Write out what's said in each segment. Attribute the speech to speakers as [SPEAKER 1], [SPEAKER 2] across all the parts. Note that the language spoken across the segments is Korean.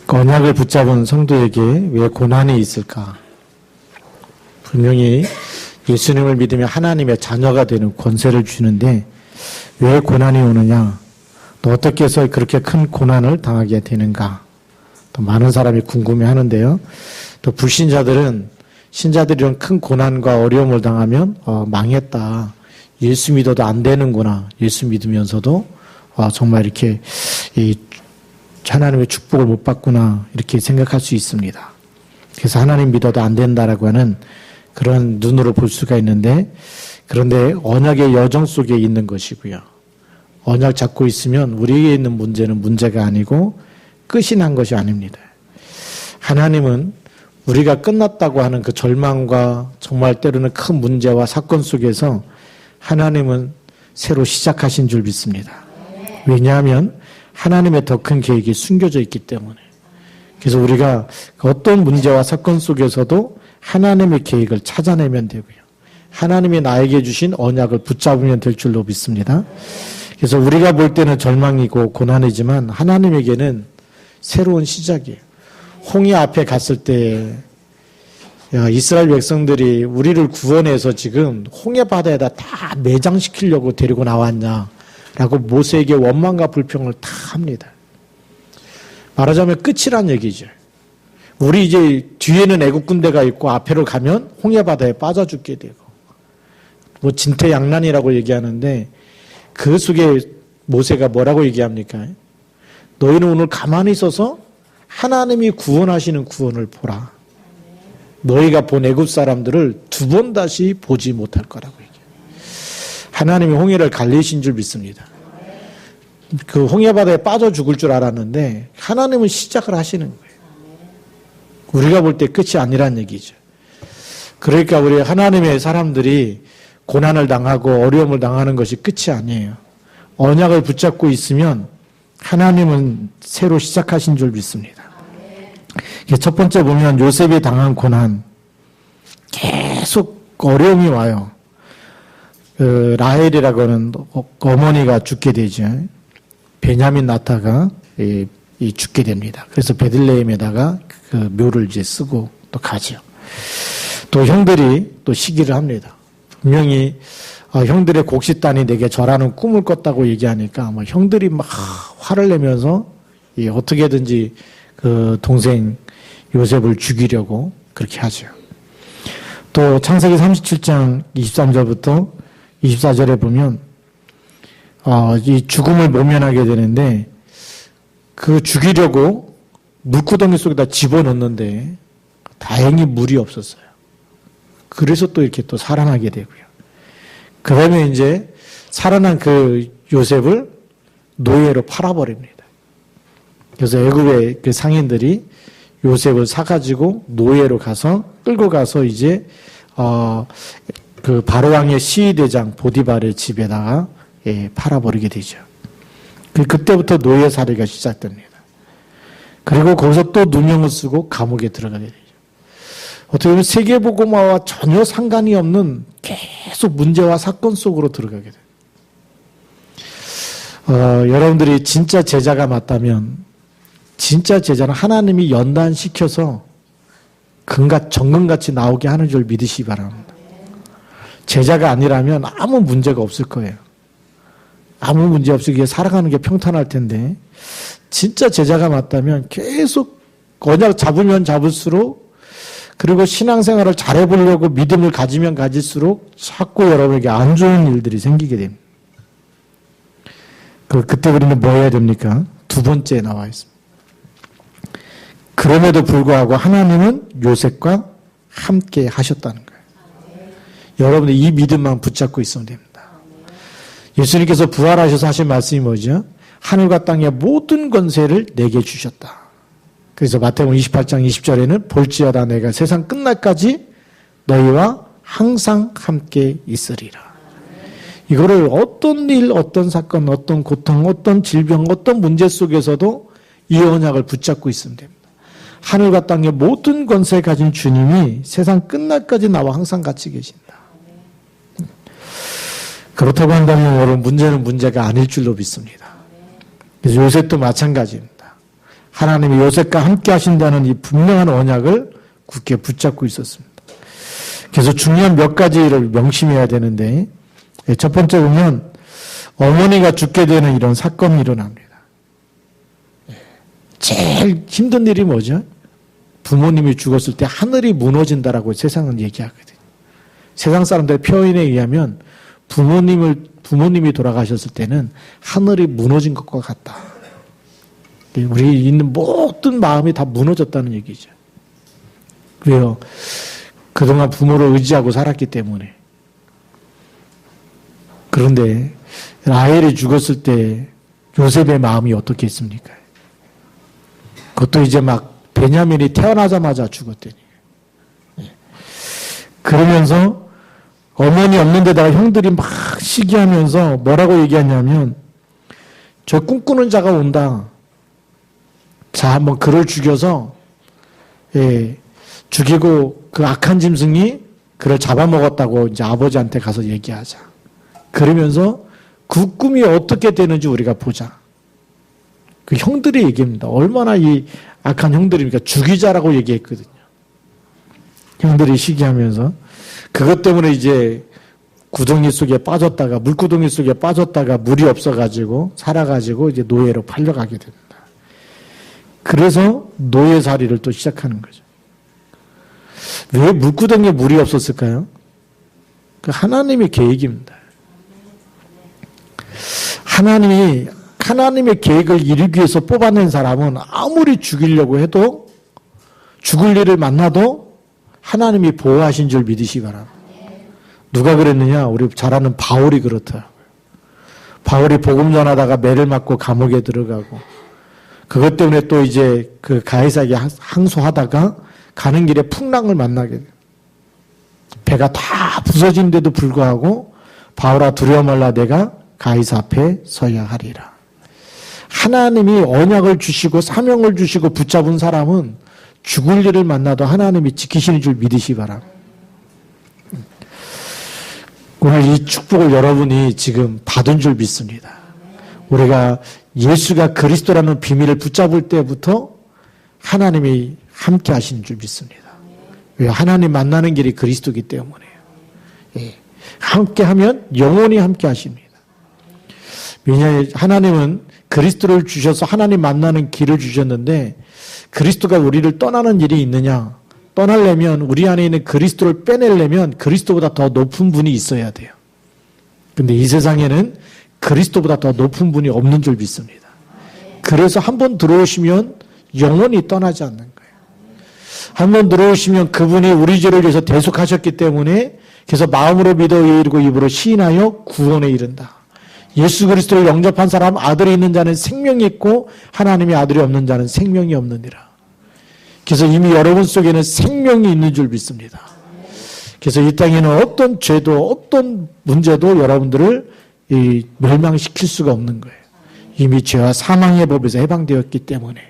[SPEAKER 1] 언약을 붙잡은 성도에게 왜 고난이 있을까? 분명히 예수님을 믿으면 하나님의 자녀가 되는 권세를 주는데 왜 고난이 오느냐? 또 어떻게 해서 그렇게 큰 고난을 당하게 되는가? 또 많은 사람이 궁금해하는데요. 또 불신자들은 신자들이 이런 큰 고난과 어려움을 당하면 망했다. 예수 믿어도 안 되는구나. 예수 믿으면서도 정말 이렇게 하나님의 축복을 못 받구나 이렇게 생각할 수 있습니다. 그래서 하나님 믿어도 안 된다라고 하는 그런 눈으로 볼 수가 있는데, 그런데 언약의 여정 속에 있는 것이고요. 언약 잡고 있으면 우리에게 있는 문제는 문제가 아니고 끝이 난 것이 아닙니다. 하나님은 우리가 끝났다고 하는 그 절망과 정말 때로는 큰 문제와 사건 속에서 하나님은 새로 시작하신 줄 믿습니다. 왜냐하면 하나님의 더 큰 계획이 숨겨져 있기 때문에. 그래서 우리가 어떤 문제와 사건 속에서도 하나님의 계획을 찾아내면 되고요. 하나님이 나에게 주신 언약을 붙잡으면 될 줄로 믿습니다. 그래서 우리가 볼 때는 절망이고 고난이지만 하나님에게는 새로운 시작이에요. 홍해 앞에 갔을 때 이스라엘 백성들이 우리를 구원해서 지금 홍해 바다에다 다 매장시키려고 데리고 나왔냐라고 모세에게 원망과 불평을 다 합니다. 말하자면 끝이란 얘기죠. 우리 이제 뒤에는 애국 군대가 있고 앞으로 가면 홍해 바다에 빠져 죽게 되고 뭐 진퇴양난이라고 얘기하는데 그 속에 모세가 뭐라고 얘기합니까? 너희는 오늘 가만히 있어서 하나님이 구원하시는 구원을 보라. 너희가 본 애굽 사람들을 두 번 다시 보지 못할 거라고 얘기해요. 하나님이 홍해를 갈리신 줄 믿습니다. 그 홍해 바다에 빠져 죽을 줄 알았는데 하나님은 시작을 하시는 거예요. 우리가 볼 때 끝이 아니란 얘기죠. 그러니까 우리 하나님의 사람들이 고난을 당하고 어려움을 당하는 것이 끝이 아니에요. 언약을 붙잡고 있으면 하나님은 새로 시작하신 줄 믿습니다. 첫 번째 보면 요셉이 당한 고난, 계속 어려움이 와요. 라헬이라고 하는 어머니가 죽게 되죠. 베냐민 나타가 죽게 됩니다. 그래서 베들레헴에다가 그 묘를 이제 쓰고 또 가죠. 또 형들이 또 시기를 합니다. 분명히 형들의 곡식단이 내게 절하는 꿈을 꿨다고 얘기하니까 형들이 막 화를 내면서 어떻게든지 그 동생 요셉을 죽이려고 그렇게 하죠. 또 창세기 37장 23절부터 24절에 보면 이 죽음을 모면하게 되는데 그 죽이려고 물구덩이 속에다 집어넣는데 다행히 물이 없었어요. 그래서 또 이렇게 또 살아나게 되고요. 그 다음에 이제 살아난 그 요셉을 노예로 팔아버립니다. 그래서 애굽의 그 상인들이 요셉을 사가지고 노예로 가서 끌고 가서 이제 그 바로왕의 시위대장 보디발의 집에다가 팔아버리게 되죠. 그때부터 노예살이가 시작됩니다. 그리고 거기서 또 누명을 쓰고 감옥에 들어가게 되죠. 어떻게 보면 세계복음화와 전혀 상관이 없는 계속 문제와 사건 속으로 들어가게 돼요. 여러분들이 진짜 제자가 맞다면 진짜 제자는 하나님이 연단시켜서 정금같이 나오게 하는 줄 믿으시기 바랍니다. 제자가 아니라면 아무 문제가 없을 거예요. 아무 문제 없이 살아가는 게 평탄할 텐데 진짜 제자가 맞다면 계속 언약 잡으면 잡을수록 그리고 신앙생활을 잘해보려고 믿음을 가지면 가질수록 자꾸 여러분에게 안 좋은 일들이 생기게 됩니다. 그때 우리는 뭐 해야 됩니까? 두 번째에 나와 있습니다. 그럼에도 불구하고 하나님은 요셉과 함께 하셨다는 거예요. 여러분들 이 믿음만 붙잡고 있으면 됩니다. 예수님께서 부활하셔서 하신 말씀이 뭐죠? 하늘과 땅의 모든 권세를 내게 주셨다. 그래서 마태복음 28장 20절에는 볼지어다 내가 세상 끝날까지 너희와 항상 함께 있으리라. 이거를 어떤 일, 어떤 사건, 어떤 고통, 어떤 질병, 어떤 문제 속에서도 이 언약을 붙잡고 있으면 됩니다. 하늘과 땅의 모든 권세 가진 주님이 세상 끝날까지 나와 항상 같이 계신다. 그렇다고 한다면 여러분 문제는 문제가 아닐 줄로 믿습니다. 그래서 요셉도 마찬가지입니다. 하나님이 요셉과 함께 하신다는 이 분명한 언약을 굳게 붙잡고 있었습니다. 그래서 중요한 몇 가지를 명심해야 되는데, 첫 번째 보면 어머니가 죽게 되는 이런 사건이 일어납니다. 제일 힘든 일이 뭐죠? 부모님이 죽었을 때 하늘이 무너진다라고 세상은 얘기하거든요. 세상 사람들의 표현에 의하면 부모님이 돌아가셨을 때는 하늘이 무너진 것과 같다. 우리 있는 모든 마음이 다 무너졌다는 얘기죠. 왜요? 그동안 부모를 의지하고 살았기 때문에. 그런데 라헬이 죽었을 때 요셉의 마음이 어떻게 했습니까? 그것도 이제 막 베냐민이 태어나자마자 죽었더니. 그러면서 어머니 없는 데다가 형들이 막 시기하면서 뭐라고 얘기하냐면, 저 꿈꾸는 자가 온다. 자, 한번 그를 죽여서, 죽이고 그 악한 짐승이 그를 잡아먹었다고 이제 아버지한테 가서 얘기하자. 그러면서 그 꿈이 어떻게 되는지 우리가 보자. 그 형들이 얘기합니다. 얼마나 이 악한 형들이니까 죽이자라고 얘기했거든요. 형들이 시기하면서. 그것 때문에 이제 구덩이 속에 빠졌다가, 물구덩이 속에 빠졌다가 물이 없어가지고, 살아가지고 이제 노예로 팔려가게 됩니다. 그래서 노예살이를 또 시작하는 거죠. 왜 물구덩이에 물이 없었을까요? 그 하나님의 계획입니다. 하나님의 계획을 이루기 위해서 뽑아낸 사람은 아무리 죽이려고 해도, 죽을 일을 만나도 하나님이 보호하신 줄 믿으시기 바랍니다. 누가 그랬느냐? 우리 잘 아는 바울이 그렇더라고요. 바울이 복음 전하다가 매를 맞고 감옥에 들어가고, 그것 때문에 또 이제 그 가이사에게 항소하다가 가는 길에 풍랑을 만나게 돼요. 배가 다 부서진데도 불구하고 바울아 두려워 말라 내가 가이사 앞에 서야 하리라. 하나님이 언약을 주시고 사명을 주시고 붙잡은 사람은 죽을 일을 만나도 하나님이 지키시는 줄 믿으시기 바랍니다. 오늘 이 축복을 여러분이 지금 받은 줄 믿습니다. 우리가 예수가 그리스도라는 비밀을 붙잡을 때부터 하나님이 함께 하시는 줄 믿습니다. 왜? 하나님 만나는 길이 그리스도이기 때문에요. 함께 하면 영원히 함께 하십니다. 왜냐하면 하나님은 그리스도를 주셔서 하나님 만나는 길을 주셨는데, 그리스도가 우리를 떠나는 일이 있느냐? 떠나려면, 우리 안에 있는 그리스도를 빼내려면 그리스도보다 더 높은 분이 있어야 돼요. 근데 이 세상에는 그리스도보다 더 높은 분이 없는 줄 믿습니다. 그래서 한번 들어오시면 영원히 떠나지 않는 거예요. 한번 들어오시면 그분이 우리 죄를 위해서 대속하셨기 때문에, 그래서 마음으로 믿어 이르고 입으로 시인하여 구원에 이른다. 예수 그리스도를 영접한 사람, 아들이 있는 자는 생명이 있고 하나님의 아들이 없는 자는 생명이 없느니라. 그래서 이미 여러분 속에는 생명이 있는 줄 믿습니다. 그래서 이 땅에는 어떤 죄도 어떤 문제도 여러분들을 멸망시킬 수가 없는 거예요. 이미 죄와 사망의 법에서 해방되었기 때문에.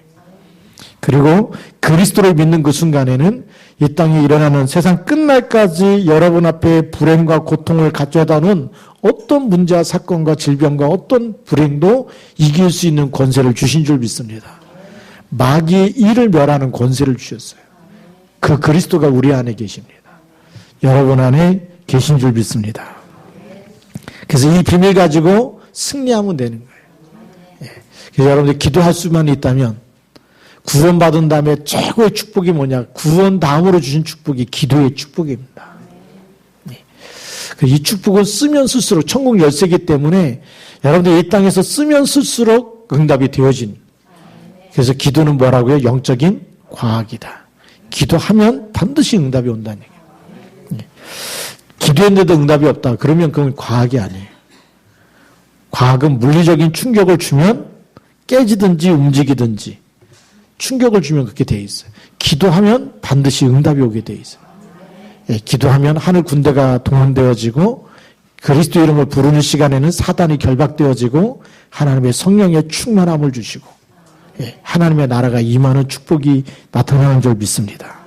[SPEAKER 1] 그리고 그리스도를 믿는 그 순간에는 이 땅에 일어나는 세상 끝날까지 여러분 앞에 불행과 고통을 가져다 놓은 어떤 문제와 사건과 질병과 어떤 불행도 이길 수 있는 권세를 주신 줄 믿습니다. 마귀의 일을 멸하는 권세를 주셨어요. 그 그리스도가 우리 안에 계십니다. 여러분 안에 계신 줄 믿습니다. 그래서 이 비밀 가지고 승리하면 되는 거예요. 그래서 여러분들 기도할 수만 있다면, 구원받은 다음에 최고의 축복이 뭐냐? 구원 다음으로 주신 축복이 기도의 축복입니다. 이 축복은 쓰면 쓸수록 천국 열쇠이기 때문에 여러분들 이 땅에서 쓰면 쓸수록 응답이 되어진. 그래서 기도는 뭐라고요? 영적인 과학이다. 기도하면 반드시 응답이 온다는 얘기예요. 기도했는데도 응답이 없다. 그러면 그건 과학이 아니에요. 과학은 물리적인 충격을 주면 깨지든지 움직이든지 충격을 주면 그렇게 돼 있어요. 기도하면 반드시 응답이 오게 돼 있어요. 기도하면 하늘 군대가 동원되어지고 그리스도 이름을 부르는 시간에는 사단이 결박되어지고 하나님의 성령의 충만함을 주시고 하나님의 나라가 임하는 축복이 나타나는 줄 믿습니다.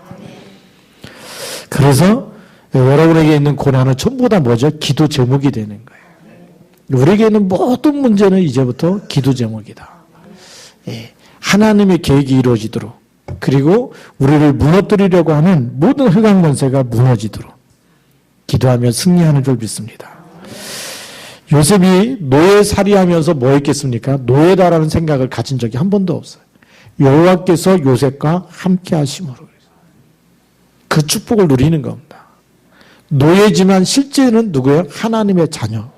[SPEAKER 1] 그래서 여러분에게 있는 고난은 전부 다 뭐죠? 기도 제목이 되는 거예요. 우리에게 있는 모든 문제는 이제부터 기도 제목이다. 하나님의 계획이 이루어지도록, 그리고 우리를 무너뜨리려고 하는 모든 흑암 권세가 무너지도록 기도하며 승리하는 줄 믿습니다. 요셉이 노예살이하면서 뭐 했겠습니까? 노예다라는 생각을 가진 적이 한 번도 없어요. 여호와께서 요셉과 함께 하심으로 그 축복을 누리는 겁니다. 노예지만 실제는 누구예요? 하나님의 자녀.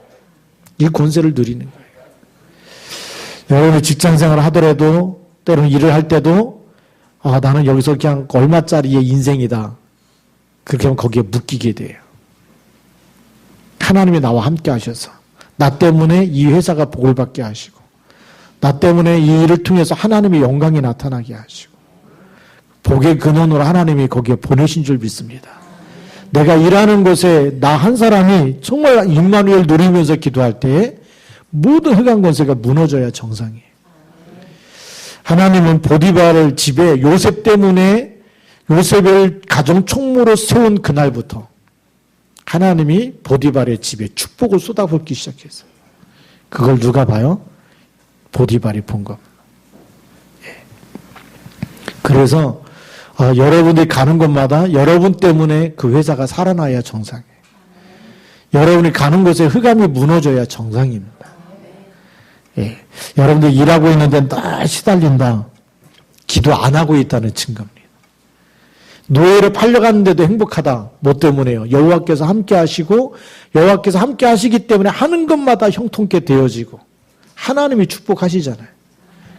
[SPEAKER 1] 이 권세를 누리는 거예요. 여러분이 직장생활을 하더라도 때로는 일을 할 때도 나는 여기서 그냥 얼마짜리의 인생이다. 그렇게 하면 거기에 묶이게 돼요. 하나님이 나와 함께 하셔서 나 때문에 이 회사가 복을 받게 하시고 나 때문에 이 일을 통해서 하나님의 영광이 나타나게 하시고 복의 근원으로 하나님이 거기에 보내신 줄 믿습니다. 내가 일하는 곳에 나 한 사람이 정말 임마누엘 누리면서 기도할 때 모든 흑암 권세가 무너져야 정상이에요. 하나님은 보디발을 집에 요셉 때문에 요셉을 가정 총무로 세운 그날부터 하나님이 보디발의 집에 축복을 쏟아붓기 시작했어요. 그걸 누가 봐요? 보디발이 본 겁니다. 그래서 여러분들이 가는 곳마다 여러분 때문에 그 회사가 살아나야 정상이에요. 여러분이 가는 곳에 흑암이 무너져야 정상입니다. 여러분들 일하고 있는데 날 시달린다. 기도 안 하고 있다는 증거입니다. 노예를 팔려갔는데도 행복하다. 뭐 때문에요? 여호와께서 함께 하시고 여호와께서 함께 하시기 때문에 하는 것마다 형통케 되어지고 하나님이 축복하시잖아요.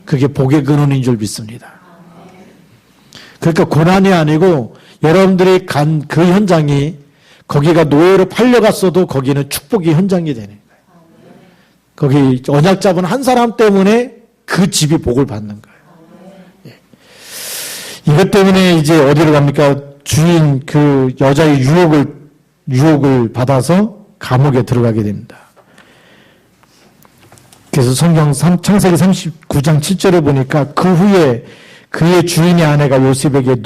[SPEAKER 1] 그게 복의 근원인 줄 믿습니다. 그러니까 고난이 아니고 여러분들이 간 그 현장이 거기가 노예로 팔려갔어도 거기는 축복의 현장이 되는 거예요. 거기 언약 잡은 한 사람 때문에 그 집이 복을 받는 거예요. 이것 때문에 이제 어디로 갑니까? 주인 그 여자의 유혹을 받아서 감옥에 들어가게 됩니다. 그래서 성경 창세기 39장 7절에 보니까 그 후에 그의 주인의 아내가 요셉에게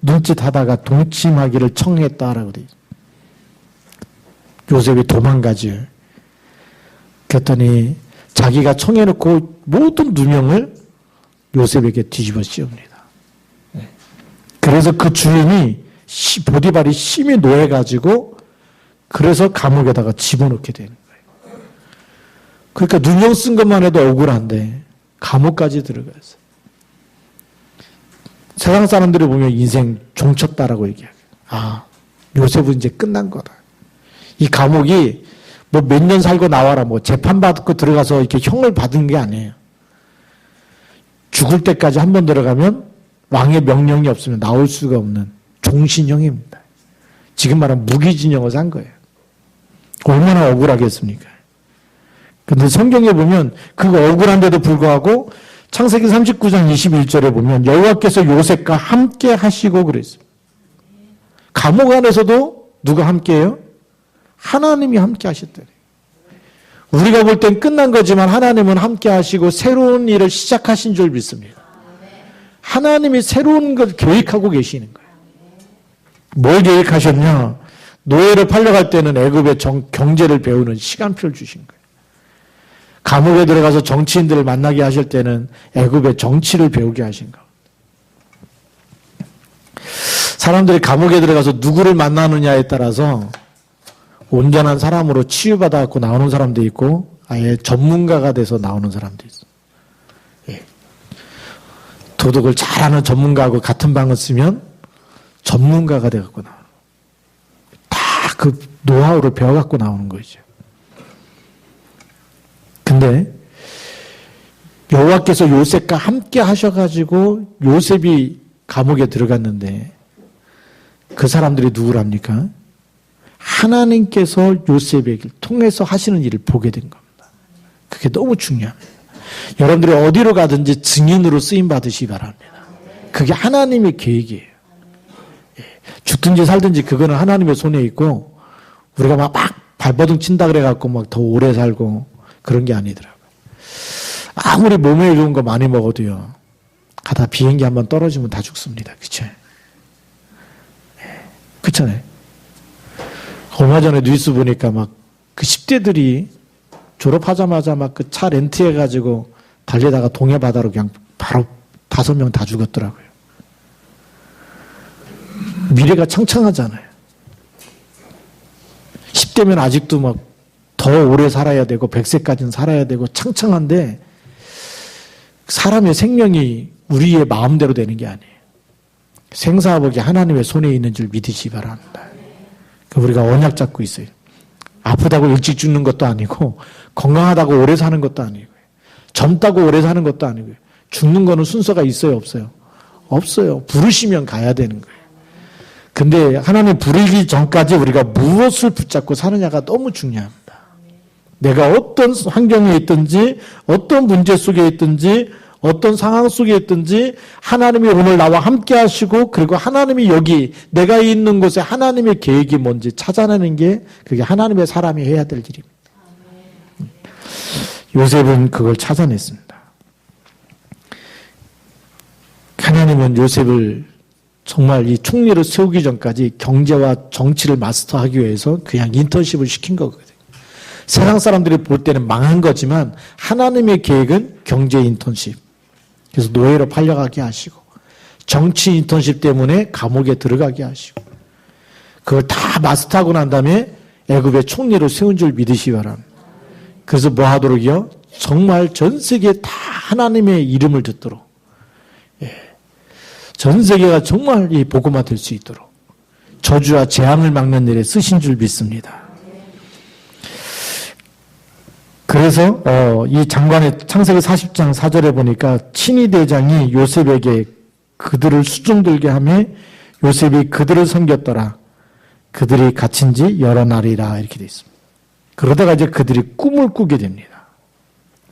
[SPEAKER 1] 눈짓하다가 동침하기를 청했다라고 돼 있어요. 요셉이 도망가지. 그랬더니 자기가 청해놓고 모든 누명을 요셉에게 뒤집어 씌웁니다. 그래서 그 주인이 보디발이 심히 노해가지고 그래서 감옥에다가 집어넣게 되는 거예요. 그러니까 누명 쓴 것만 해도 억울한데 감옥까지 들어가서 세상 사람들이 보면 인생 종쳤다라고 얘기해요. 요셉은 이제 끝난 거다. 이 감옥이 뭐 몇 년 살고 나와라, 뭐 재판받고 들어가서 이렇게 형을 받은 게 아니에요. 죽을 때까지 한 번 들어가면 왕의 명령이 없으면 나올 수가 없는 종신형입니다. 지금 말하면 무기징역을 산 거예요. 얼마나 억울하겠습니까? 근데 성경에 보면 그 억울한데도 불구하고 창세기 39장 21절에 보면 여호와께서 요셉과 함께 하시고 그랬어요. 감옥 안에서도 누가 함께해요? 하나님이 함께 하셨대요. 우리가 볼 땐 끝난 거지만 하나님은 함께 하시고 새로운 일을 시작하신 줄 믿습니다. 하나님이 새로운 걸 계획하고 계시는 거예요. 뭘 계획하셨냐? 노예를 팔려갈 때는 애굽의 경제를 배우는 시간표를 주신 거예요. 감옥에 들어가서 정치인들을 만나게 하실 때는 애굽의 정치를 배우게 하신 거예요. 사람들이 감옥에 들어가서 누구를 만나느냐에 따라서 온전한 사람으로 치유받아 갖고 나오는 사람도 있고 아예 전문가가 돼서 나오는 사람도 있어요. 도덕을 잘하는 전문가하고 같은 방을 쓰면 전문가가 돼 갖고 나와요. 다 그 노하우를 배워 갖고 나오는 거죠. 근데 여호와께서 요셉과 함께 하셔가지고 요셉이 감옥에 들어갔는데 그 사람들이 누구랍니까? 하나님께서 요셉에게 통해서 하시는 일을 보게 된 겁니다. 그게 너무 중요합니다. 여러분들이 어디로 가든지 증인으로 쓰임 받으시기 바랍니다. 그게 하나님의 계획이에요. 죽든지 살든지 그거는 하나님의 손에 있고 우리가 막 발버둥 친다 그래갖고 막 더 오래 살고 그런 게 아니더라고요. 아무리 몸에 좋은 거 많이 먹어도요. 가다 비행기 한번 떨어지면 다 죽습니다. 그쵸? 그렇잖아요. 얼마 전에 뉴스 보니까 막 그 10대들이 졸업하자마자 막 그 차 렌트해가지고 달리다가 동해 바다로 그냥 바로 5명 다 죽었더라고요. 미래가 창창하잖아요. 10대면 아직도 막 더 오래 살아야 되고 100세까지는 살아야 되고 창창한데 사람의 생명이 우리의 마음대로 되는 게 아니에요. 생사화복이 하나님의 손에 있는 줄 믿으시기 바랍니다. 우리가 언약 잡고 있어요. 아프다고 일찍 죽는 것도 아니고 건강하다고 오래 사는 것도 아니고요. 젊다고 오래 사는 것도 아니고요. 죽는 거는 순서가 있어요, 없어요? 없어요. 부르시면 가야 되는 거예요. 근데 하나님 부르기 전까지 우리가 무엇을 붙잡고 사느냐가 너무 중요합니다. 내가 어떤 환경에 있든지 어떤 문제 속에 있든지 어떤 상황 속에 있든지 하나님이 오늘 나와 함께 하시고 그리고 하나님이 여기 내가 있는 곳에 하나님의 계획이 뭔지 찾아내는 게 그게 하나님의 사람이 해야 될 일입니다. 요셉은 그걸 찾아냈습니다. 하나님은 요셉을 정말 이 총리를 세우기 전까지 경제와 정치를 마스터하기 위해서 그냥 인턴십을 시킨 거거든요. 세상 사람들이 볼 때는 망한 거지만 하나님의 계획은 경제 인턴십. 그래서 노예로 팔려가게 하시고 정치 인턴십 때문에 감옥에 들어가게 하시고 그걸 다 마스터하고 난 다음에 애굽의 총리로 세운 줄 믿으시기 바랍니다. 그래서 뭐 하도록요? 정말 전 세계에 다 하나님의 이름을 듣도록 전 세계가 정말 이 복음화 될 수 있도록 저주와 재앙을 막는 일에 쓰신 줄 믿습니다. 그래서 이 장관의 창세기 40장 4절에 보니까 친위 대장이 요셉에게 그들을 수종들게 하며 요셉이 그들을 섬겼더라. 그들이 갇힌 지 여러 날이라 이렇게 되어 있습니다. 그러다가 이제 그들이 꿈을 꾸게 됩니다.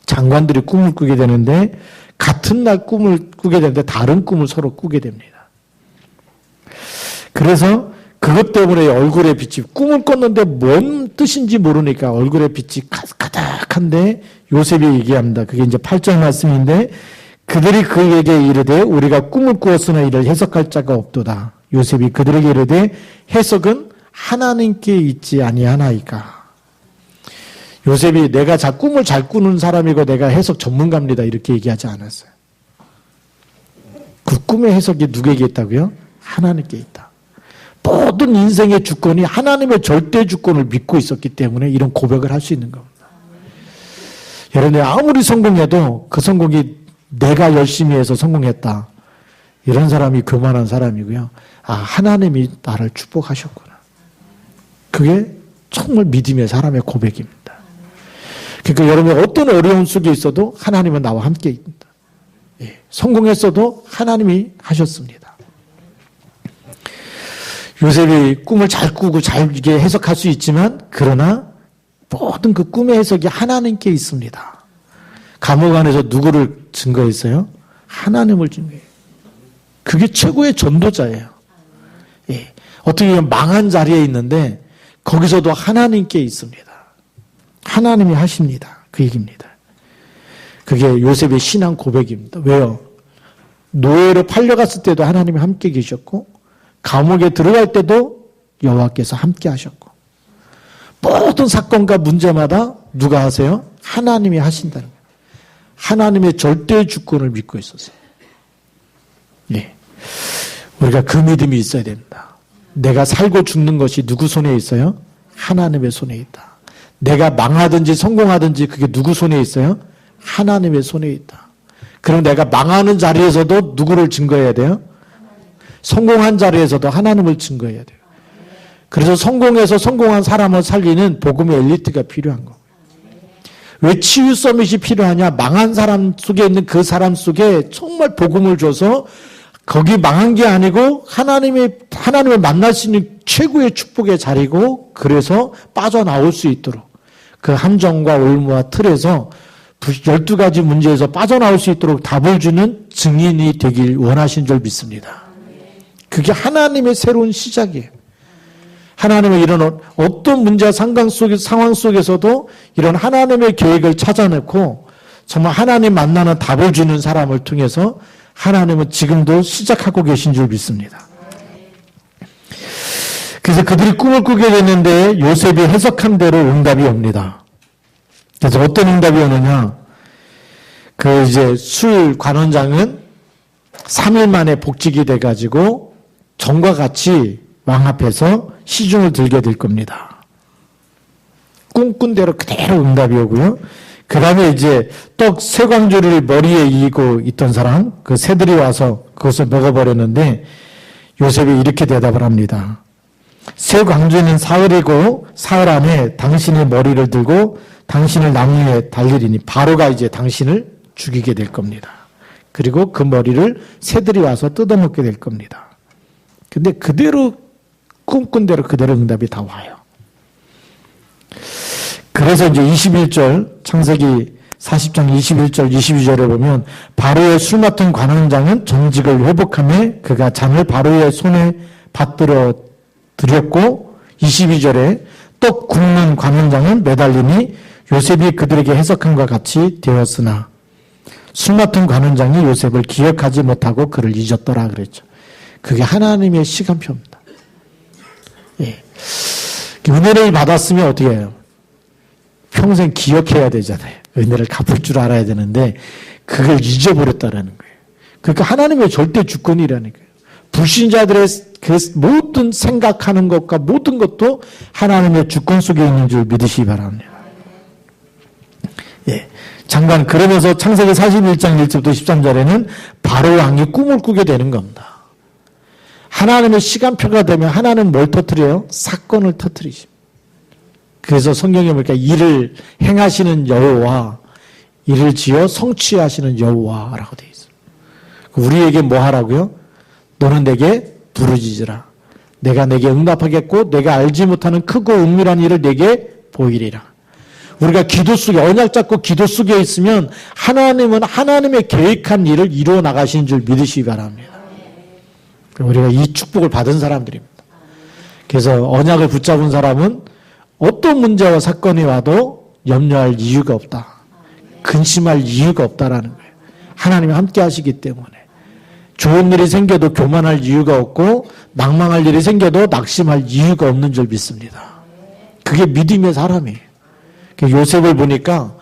[SPEAKER 1] 장관들이 꿈을 꾸게 되는데 같은 날 꿈을 꾸게 되는데 다른 꿈을 서로 꾸게 됩니다. 그래서 그것 때문에 얼굴에 빛이 꿈을 꿨는데 뭔 뜻인지 모르니까 얼굴에 빛이 가득한데 요셉이 얘기합니다. 그게 이제 8절 말씀인데 그들이 그에게 이르되 우리가 꿈을 꾸었으나 이를 해석할 자가 없도다. 요셉이 그들에게 이르되 해석은 하나님께 있지 아니하나이까. 요셉이 내가 꿈을 잘 꾸는 사람이고 내가 해석 전문가입니다. 이렇게 얘기하지 않았어요. 그 꿈의 해석이 누구에게 있다고요? 하나님께 있다. 모든 인생의 주권이 하나님의 절대 주권을 믿고 있었기 때문에 이런 고백을 할 수 있는 겁니다. 여러분이 아무리 성공해도 그 성공이 내가 열심히 해서 성공했다. 이런 사람이 교만한 사람이고요. 아, 하나님이 나를 축복하셨구나. 그게 정말 믿음의 사람의 고백입니다. 그러니까 여러분 어떤 어려움 속에 있어도 하나님은 나와 함께 있습니다. 예, 성공했어도 하나님이 하셨습니다. 요셉이 꿈을 잘 꾸고 잘 이게 해석할 수 있지만 그러나 모든 그 꿈의 해석이 하나님께 있습니다. 감옥 안에서 누구를 증거했어요? 하나님을 증거해요. 그게 최고의 전도자예요. 예. 어떻게 보면 망한 자리에 있는데 거기서도 하나님께 있습니다. 하나님이 하십니다. 그 얘기입니다. 그게 요셉의 신앙 고백입니다. 왜요? 노예로 팔려갔을 때도 하나님이 함께 계셨고 감옥에 들어갈 때도 여호와께서 함께 하셨고 모든 사건과 문제마다 누가 하세요? 하나님이 하신다는 거예요. 하나님의 절대 주권을 믿고 있었어요. 예. 우리가 그 믿음이 있어야 됩니다. 내가 살고 죽는 것이 누구 손에 있어요? 하나님의 손에 있다. 내가 망하든지 성공하든지 그게 누구 손에 있어요? 하나님의 손에 있다. 그럼 내가 망하는 자리에서도 누구를 증거해야 돼요? 성공한 자리에서도 하나님을 증거해야 돼요. 그래서 성공해서 성공한 사람을 살리는 복음의 엘리트가 필요한 거예요. 왜 치유 서밋이 필요하냐? 망한 사람 속에 있는 그 사람 속에 정말 복음을 줘서 거기 망한 게 아니고 하나님을 만날 수 있는 최고의 축복의 자리고 그래서 빠져나올 수 있도록 그 함정과 올무와 틀에서 12가지 문제에서 빠져나올 수 있도록 답을 주는 증인이 되길 원하신 줄 믿습니다. 그게 하나님의 새로운 시작이에요. 하나님의 이런 어떤 문제와 상황 속에서도 이런 하나님의 계획을 찾아내고 정말 하나님 만나는 답을 주는 사람을 통해서 하나님은 지금도 시작하고 계신 줄 믿습니다. 그래서 그들이 꿈을 꾸게 됐는데 요셉이 해석한 대로 응답이 옵니다. 그래서 어떤 응답이 오느냐? 그 이제 술 관원장은 3일 만에 복직이 돼가지고 전과 같이 왕 앞에서 시중을 들게 될 겁니다. 꿈꾼 대로 그대로 응답이 오고요. 그 다음에 이제 떡 세 광주를 머리에 이고 있던 사람, 그 새들이 와서 그것을 먹어버렸는데 요셉이 이렇게 대답을 합니다. 새 광주는 사흘이고 사흘 안에 당신의 머리를 들고 당신을 나무에 달리리니 바로가 이제 당신을 죽이게 될 겁니다. 그리고 그 머리를 새들이 와서 뜯어먹게 될 겁니다. 근데 그대로 꿈꾼 대로 그대로 응답이 다 와요. 그래서 이제 21절 창세기 40장 21절 22절에 보면 바로의 술 맡은 관원장은 정직을 회복하며 그가 잔을 바로의 손에 받들어 드렸고 22절에 떡 굽는 관원장은 매달리니 요셉이 그들에게 해석한 것 같이 되었으나 술 맡은 관원장이 요셉을 기억하지 못하고 그를 잊었더라 그랬죠. 그게 하나님의 시간표입니다. 예. 은혜를 받았으면 어떻게 해요? 평생 기억해야 되잖아요. 은혜를 갚을 줄 알아야 되는데 그걸 잊어버렸다라는 거예요. 그러니까 하나님의 절대 주권이라는 거예요. 불신자들의 그 모든 생각하는 것과 모든 것도 하나님의 주권 속에 있는 줄 믿으시기 바랍니다. 예. 잠깐 그러면서 창세기 41장 1절부터 13절에는 바로 왕이 꿈을 꾸게 되는 겁니다. 하나님의 시간표가 되면 하나님은 뭘 터뜨려요? 사건을 터뜨리십니다. 그래서 성경에 보니까 일을 행하시는 여호와, 일을 지어 성취하시는 여호와라고 되어 있어요. 우리에게 뭐 하라고요? 너는 내게 부르짖으라. 내가 내게 응답하겠고 내가 알지 못하는 크고 은밀한 일을 내게 보이리라. 우리가 기도 속에 언약 잡고 기도 속에 있으면 하나님은 하나님의 계획한 일을 이루어 나가시는 줄 믿으시기 바랍니다. 우리가 이 축복을 받은 사람들입니다. 그래서 언약을 붙잡은 사람은 어떤 문제와 사건이 와도 염려할 이유가 없다. 근심할 이유가 없다라는 거예요. 하나님이 함께 하시기 때문에. 좋은 일이 생겨도 교만할 이유가 없고 낭망할 일이 생겨도 낙심할 이유가 없는 줄 믿습니다. 그게 믿음의 사람이에요. 요셉을 보니까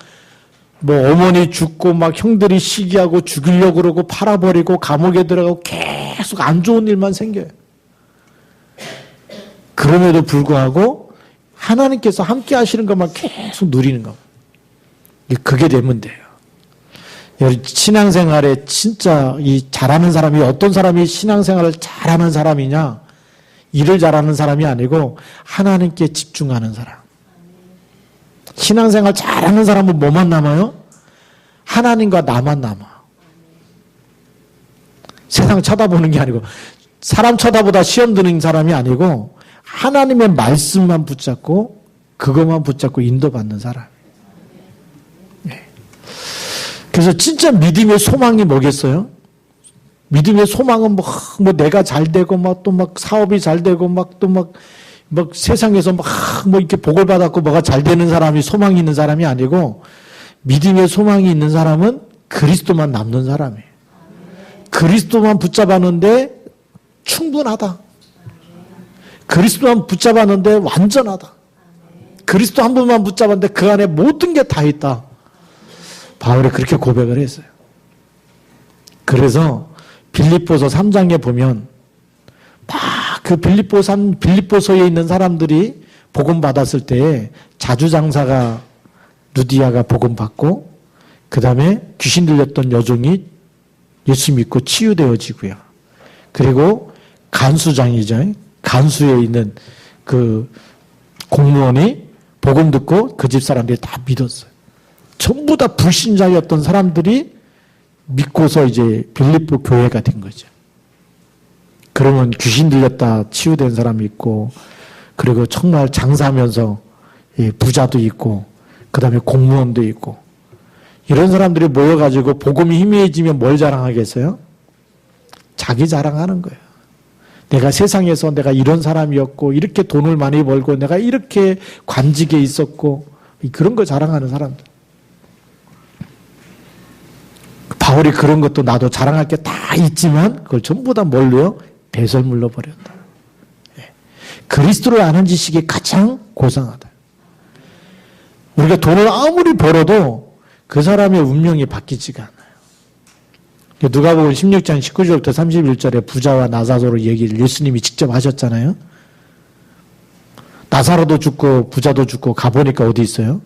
[SPEAKER 1] 뭐 어머니 죽고 막 형들이 시기하고 죽이려고 그러고 팔아버리고 감옥에 들어가고 계속 안 좋은 일만 생겨요. 그럼에도 불구하고 하나님께서 함께 하시는 것만 계속 누리는 것. 그게 되면 돼요. 신앙생활에 진짜 이 잘하는 사람이 어떤 사람이 신앙생활을 잘하는 사람이냐? 일을 잘하는 사람이 아니고 하나님께 집중하는 사람. 신앙생활 잘하는 사람은 뭐만 남아요? 하나님과 나만 남아. 세상 쳐다보는 게 아니고 사람 쳐다보다 시험 드는 사람이 아니고 하나님의 말씀만 붙잡고 그것만 붙잡고 인도받는 사람. 그래서 진짜 믿음의 소망이 뭐겠어요? 믿음의 소망은 뭐 내가 잘 되고 막 또 막 사업이 잘 되고 막 또 막 세상에서 막 뭐 이렇게 복을 받았고 뭐가 잘 되는 사람이 소망이 있는 사람이 아니고 믿음의 소망이 있는 사람은 그리스도만 남는 사람이에요. 그리스도만 붙잡았는데 충분하다. 그리스도만 붙잡았는데 완전하다. 그리스도 한 분만 붙잡았는데 그 안에 모든 게 다 있다. 바울이 그렇게 고백을 했어요. 그래서 빌립보서 3장에 보면 막 그 빌립보서에 있는 사람들이 복음 받았을 때에 자주장사가 루디아가 복음 받고 그 다음에 귀신 들렸던 여종이 예수 믿고 치유되어지고요. 그리고 간수장이죠. 간수에 있는 그 공무원이 복음 듣고 그 집 사람들이 다 믿었어요. 전부 다 불신자였던 사람들이 믿고서 이제 빌립보 교회가 된 거죠. 그러면 귀신 들렸다 치유된 사람이 있고, 그리고 정말 장사하면서 부자도 있고, 그 다음에 공무원도 있고, 이런 사람들이 모여가지고 복음이 희미해지면 뭘 자랑하겠어요? 자기 자랑하는 거예요. 내가 세상에서 내가 이런 사람이었고, 이렇게 돈을 많이 벌고, 내가 이렇게 관직에 있었고, 그런 거 자랑하는 사람들. 바울이 그런 것도 나도 자랑할 게 다 있지만 그걸 전부 다 뭘로요? 배설물로 버렸다. 그리스도를 아는 지식이 가장 고상하다. 우리가 돈을 아무리 벌어도 그 사람의 운명이 바뀌지가 않아요. 누가복음 16장 19절부터 31절에 부자와 나사로의 얘기를 예수님이 직접 하셨잖아요. 나사로도 죽고 부자도 죽고 가보니까 어디 있어요?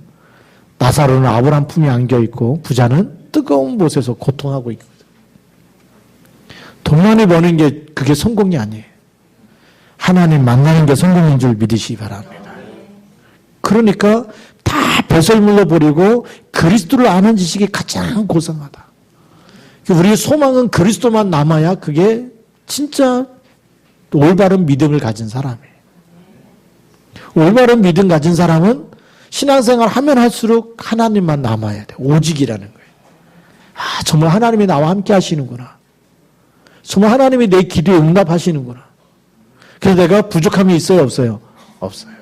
[SPEAKER 1] 나사로는 아브라함 품에 안겨있고 부자는 뜨거운 곳에서 고통하고 있거든요. 돈 많이 버는 게 그게 성공이 아니에요. 하나님 만나는 게 성공인 줄 믿으시기 바랍니다. 그러니까 다 배설물로 버리고 그리스도를 아는 지식이 가장 고상하다. 우리의 소망은 그리스도만 남아야 그게 진짜 올바른 믿음을 가진 사람이에요. 올바른 믿음 가진 사람은 신앙생활 하면 할수록 하나님만 남아야 돼. 오직이라는 거예요. 아, 정말 하나님이 나와 함께 하시는구나. 정말 하나님이 내 기도에 응답하시는구나. 그래서 내가 부족함이 있어요, 없어요? 없어요.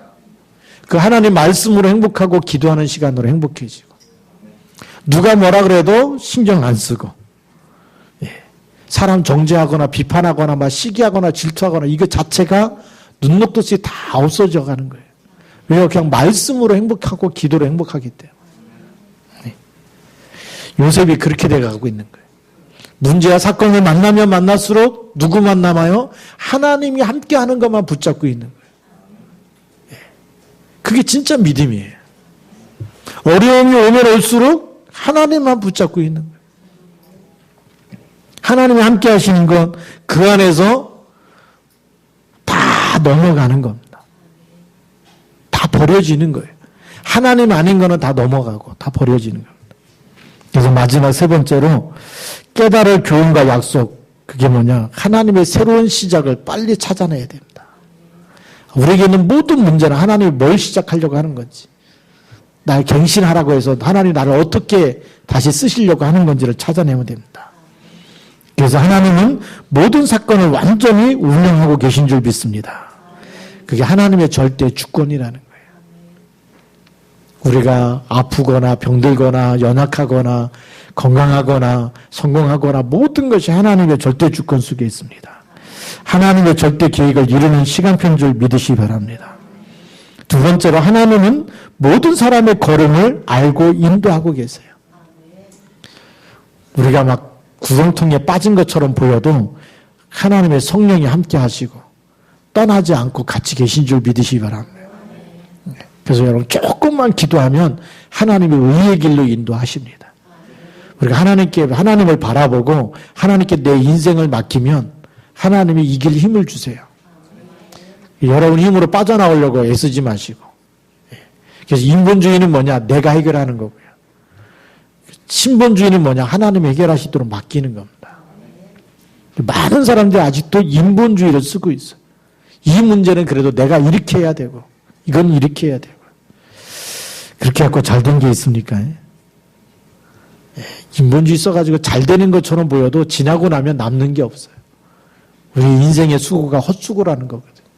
[SPEAKER 1] 그 하나님 말씀으로 행복하고 기도하는 시간으로 행복해지고, 누가 뭐라 그래도 신경 안 쓰고, 사람 정죄하거나 비판하거나 막 시기하거나 질투하거나 이거 자체가 눈 녹듯이 다 없어져 가는 거예요. 왜요? 그냥 말씀으로 행복하고 기도로 행복하기 때문에. 요셉이 그렇게 돼가고 있는 거예요. 문제와 사건을 만나면 만날수록 누구만 남아요? 하나님이 함께하는 것만 붙잡고 있는 거예요. 그게 진짜 믿음이에요. 어려움이 오면 올수록 하나님만 붙잡고 있는 거예요. 하나님이 함께 하시는 건 그 안에서 다 넘어가는 겁니다. 다 버려지는 거예요. 하나님 아닌 거는 다 넘어가고 다 버려지는 겁니다. 그래서 마지막 세 번째로 깨달을 교훈과 약속, 그게 뭐냐? 하나님의 새로운 시작을 빨리 찾아내야 됩니다. 우리에게는 모든 문제는 하나님이 뭘 시작하려고 하는 건지, 날 갱신하라고 해서 하나님이 나를 어떻게 다시 쓰시려고 하는 건지를 찾아내면 됩니다. 그래서 하나님은 모든 사건을 완전히 운영하고 계신 줄 믿습니다. 그게 하나님의 절대 주권이라는 거예요. 우리가 아프거나 병들거나 연약하거나 건강하거나 성공하거나 모든 것이 하나님의 절대 주권 속에 있습니다. 하나님의 절대 계획을 이루는 시간표인 줄 믿으시기 바랍니다. 두 번째로 하나님은 모든 사람의 걸음을 알고 인도하고 계세요. 우리가 막 구렁텅이에 빠진 것처럼 보여도 하나님의 성령이 함께 하시고 떠나지 않고 같이 계신 줄 믿으시기 바랍니다. 그래서 여러분 조금만 기도하면 하나님이 의의 길로 인도하십니다. 우리가 하나님을 바라보고 하나님께 내 인생을 맡기면 하나님이 이길 힘을 주세요. 여러분 힘으로 빠져나오려고 애쓰지 마시고. 그래서 인본주의는 뭐냐? 내가 해결하는 거고요. 신본주의는 뭐냐? 하나님이 해결하시도록 맡기는 겁니다. 많은 사람들이 아직도 인본주의를 쓰고 있어. 이 문제는 그래도 내가 이렇게 해야 되고 이건 이렇게 해야 되고. 그렇게 해갖고 잘 된 게 있습니까? 인본주의 써가지고 잘 되는 것처럼 보여도 지나고 나면 남는 게 없어요. 우리 인생의 수고가 헛수고라는 거거든요.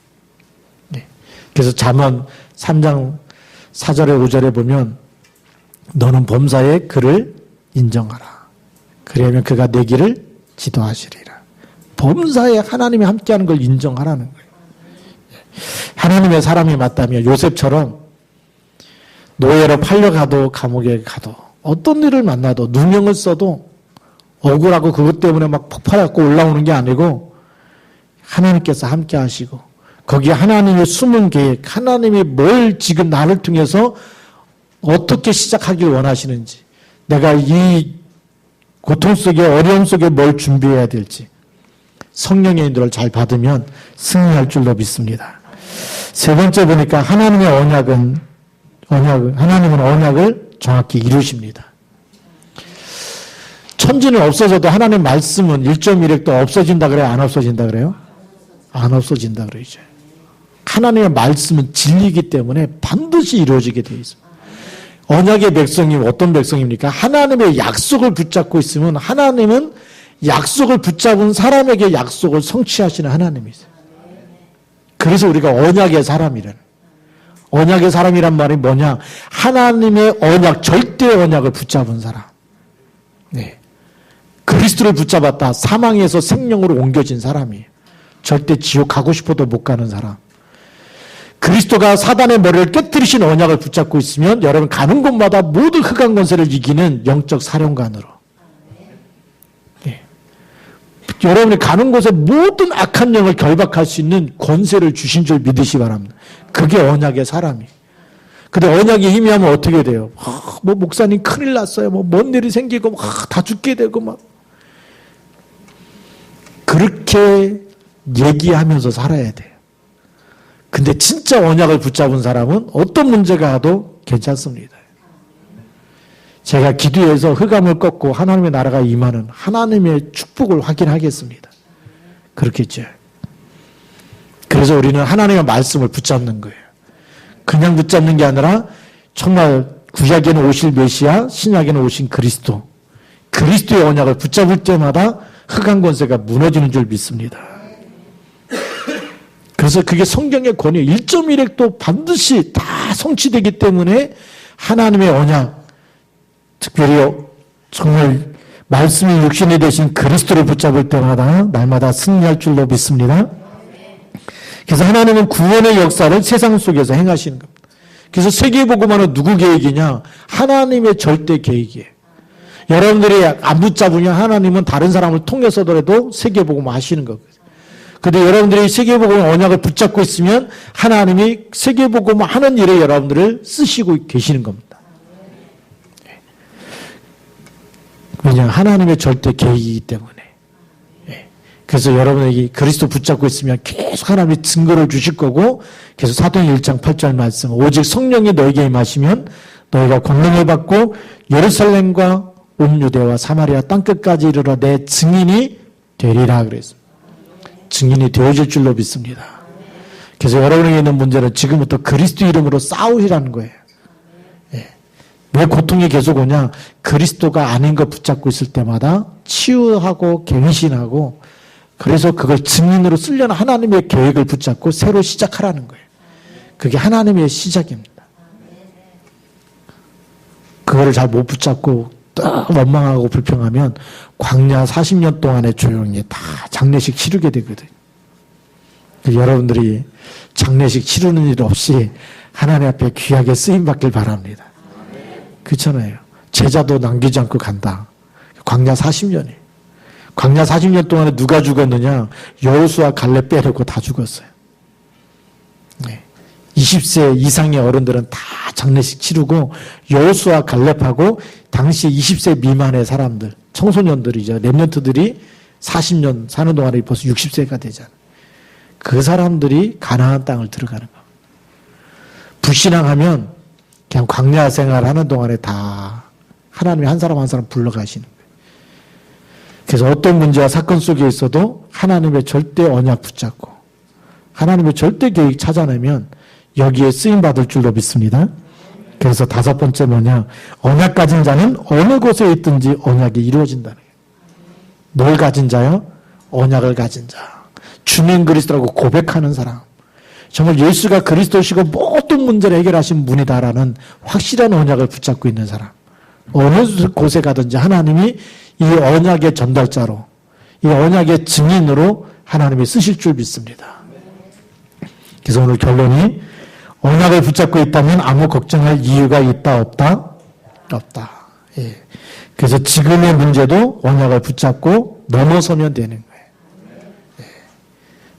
[SPEAKER 1] 그래서 잠언 3장 4절에 5절에 보면 너는 범사에 그를 인정하라. 그러면 그가 내 길을 지도하시리라. 범사에 하나님이 함께하는 걸 인정하라는 거예요. 하나님의 사람이 맞다면 요셉처럼 노예로 팔려가도 감옥에 가도 어떤 일을 만나도 누명을 써도 억울하고 그것 때문에 막 폭발하고 올라오는 게 아니고 하나님께서 함께 하시고 거기에 하나님의 숨은 계획, 하나님이 뭘 지금 나를 통해서 어떻게 시작하길 원하시는지, 내가 이 고통 속에 어려움 속에 뭘 준비해야 될지 성령의 인도를 잘 받으면 승리할 줄로 믿습니다. 세 번째 보니까 하나님의 하나님은 언약을 정확히 이루십니다. 천지는 없어져도 하나님 말씀은 1.1핵도 없어진다 그래요? 안 없어진다 그래요? 안 없어진다 그러죠. 하나님의 말씀은 진리이기 때문에 반드시 이루어지게 되어 있습니다. 언약의 백성이 어떤 백성입니까? 하나님의 약속을 붙잡고 있으면 하나님은 약속을 붙잡은 사람에게 약속을 성취하시는 하나님이세요. 그래서 우리가 언약의 사람이라는, 언약의 사람이란 말이 뭐냐? 하나님의 언약, 절대 언약을 붙잡은 사람. 네. 그리스도를 붙잡았다. 사망에서 생명으로 옮겨진 사람이에요. 절대 지옥 가고 싶어도 못 가는 사람. 그리스도가 사단의 머리를 깃들이신 언약을 붙잡고 있으면 여러분 가는 곳마다 모든 흑암 권세를 이기는 영적 사령관으로. 예. 여러분이 가는 곳에 모든 악한 영을 결박할 수 있는 권세를 주신 줄 믿으시 바랍니다. 그게 언약의 사람이에요. 근데 언약이 희미하면 어떻게 돼요? 뭐 목사님 큰일 났어요. 뭐 뭔 일이 생기고 다 죽게 되고 막 그렇게 얘기하면서 살아야 돼요. 근데 진짜 언약을 붙잡은 사람은 어떤 문제가 와도 괜찮습니다. 제가 기도해서 흑암을 꺾고 하나님의 나라가 임하는 하나님의 축복을 확인하겠습니다. 그렇겠죠. 그래서 우리는 하나님의 말씀을 붙잡는 거예요. 그냥 붙잡는 게 아니라 정말 구약에는 오실 메시아, 신약에는 오신 그리스도, 그리스도의 언약을 붙잡을 때마다 흑암 권세가 무너지는 줄 믿습니다. 그래서 그게 성경의 권위예요. 1.1핵도 반드시 다 성취되기 때문에 하나님의 언약, 특별히 정말 말씀이 육신이 되신 그리스도를 붙잡을 때마다 날마다 승리할 줄로 믿습니다. 그래서 하나님은 구원의 역사를 세상 속에서 행하시는 겁니다. 그래서 세계복음화는 누구 계획이냐? 하나님의 절대 계획이에요. 여러분들이 안 붙잡으면 하나님은 다른 사람을 통해서더라도 세계복음화 하시는 거거든요. 근데 여러분들이 세계복음 언약을 붙잡고 있으면 하나님이 세계복음화 하는 일에 여러분들을 쓰시고 계시는 겁니다. 왜냐하면 하나님의 절대 계획이기 때문에. 그래서 여러분에게 그리스도 붙잡고 있으면 계속 하나님이 증거를 주실 거고, 계속 사도행 1장 8절 말씀, 오직 성령이 너에게 임하시면 너희가 권능을 받고 예루살렘과 온 유대와 사마리아 땅끝까지 이르러 내 증인이 되리라 그랬습니다. 증인이 되어질 줄로 믿습니다. 그래서 여러분에게 있는 문제는 지금부터 그리스도 이름으로 싸우시라는 거예요. 왜 고통이 계속 오냐? 그리스도가 아닌 거 붙잡고 있을 때마다 치유하고 갱신하고, 그래서 그걸 증인으로 쓰려는 하나님의 계획을 붙잡고 새로 시작하라는 거예요. 그게 하나님의 시작입니다. 그거를 잘 못 붙잡고 원망하고 불평하면 광야 40년 동안에 조용히 다 장례식 치르게 되거든요. 여러분들이 장례식 치르는 일 없이 하나님 앞에 귀하게 쓰임받길 바랍니다. 그렇잖아요. 제자도 남기지 않고 간다. 광야 40년이에요. 광야 40년 동안에 누가 죽었느냐? 여호수아 갈렙 빼놓고 다 죽었어요. 20세 이상의 어른들은 다 장례식 치르고 여호수아 갈렙하고 당시 20세 미만의 사람들, 청소년들이죠. 렘넌트들이 40년 사는 동안에 벌써 60세가 되잖아요. 그 사람들이 가나안 땅을 들어가는 거예요. 불신앙하면 그냥 광야 생활하는 동안에 다 하나님이 한 사람 한 사람 불러가시는 거예요. 그래서 어떤 문제와 사건 속에 있어도 하나님의 절대 언약 붙잡고 하나님의 절대 계획 찾아내면 여기에 쓰임받을 줄로 믿습니다. 그래서 5번째 뭐냐? 언약 가진 자는 어느 곳에 있든지 언약이 이루어진다는 거예요. 뭘 가진 자요? 언약을 가진 자. 주님 그리스도라고 고백하는 사람. 정말 예수가 그리스도시고 모든 문제를 해결하신 분이다라는 확실한 언약을 붙잡고 있는 사람. 어느 곳에 가든지 하나님이 이 언약의 전달자로, 이 언약의 증인으로 하나님이 쓰실 줄 믿습니다. 그래서 오늘 결론이 언약을 붙잡고 있다면 아무 걱정할 이유가 있다 없다? 없다. 예. 그래서 지금의 문제도 언약을 붙잡고 넘어서면 되는 거예요. 예.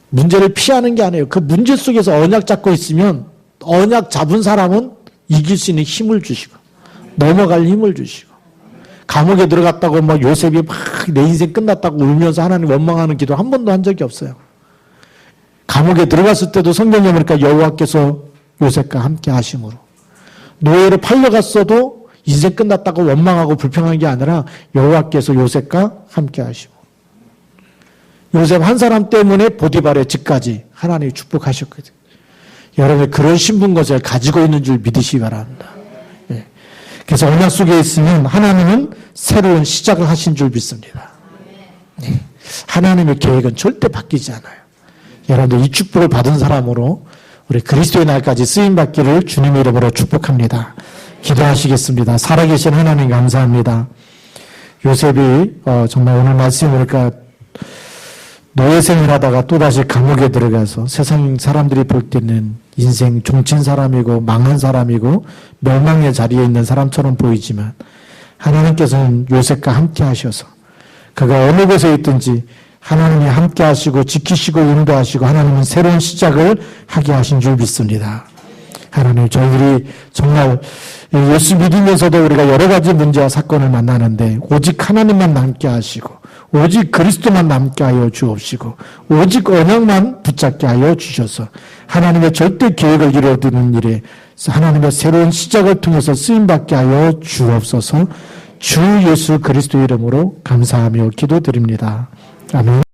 [SPEAKER 1] 문제를 피하는 게 아니에요. 그 문제 속에서 언약 잡고 있으면 언약 잡은 사람은 이길 수 있는 힘을 주시고 넘어갈 힘을 주시고, 감옥에 들어갔다고 막 요셉이 막 내 인생 끝났다고 울면서 하나님 원망하는 기도 한 번도 한 적이 없어요. 감옥에 들어갔을 때도 성경에 보니까 여호와께서 요셉과 함께 하심으로, 노예로 팔려갔어도 인생 끝났다고 원망하고 불평한 게 아니라 여호와께서 요셉과 함께 하시고, 요셉 한 사람 때문에 보디발의 집까지 하나님이 축복하셨거든요. 여러분 그런 신분 것을 가지고 있는 줄 믿으시기 바랍니다. 예. 그래서 언약 속에 있으면 하나님은 새로운 시작을 하신 줄 믿습니다. 예. 하나님의 계획은 절대 바뀌지 않아요. 여러분들 이 축복을 받은 사람으로 우리 그리스도의 날까지 쓰임받기를 주님의 이름으로 축복합니다. 기도하시겠습니다. 살아계신 하나님 감사합니다. 요셉이 정말 오늘 말씀을 보니까 노예생을 하다가 또다시 감옥에 들어가서 세상 사람들이 볼 때는 인생 종친 사람이고 망한 사람이고 멸망의 자리에 있는 사람처럼 보이지만 하나님께서는 요셉과 함께 하셔서 그가 어느 곳에 있든지 하나님이 함께 하시고 지키시고 인도하시고 하나님은 새로운 시작을 하게 하신 줄 믿습니다. 하나님, 저희들이 정말 예수 믿으면서도 우리가 여러 가지 문제와 사건을 만나는데 오직 하나님만 남게 하시고 오직 그리스도만 남게 하여 주옵시고 오직 언약만 붙잡게 하여 주셔서 하나님의 절대 계획을 이루어드리는 일에 하나님의 새로운 시작을 통해서 쓰임받게 하여 주옵소서. 주 예수 그리스도 이름으로 감사하며 기도드립니다. 아멘.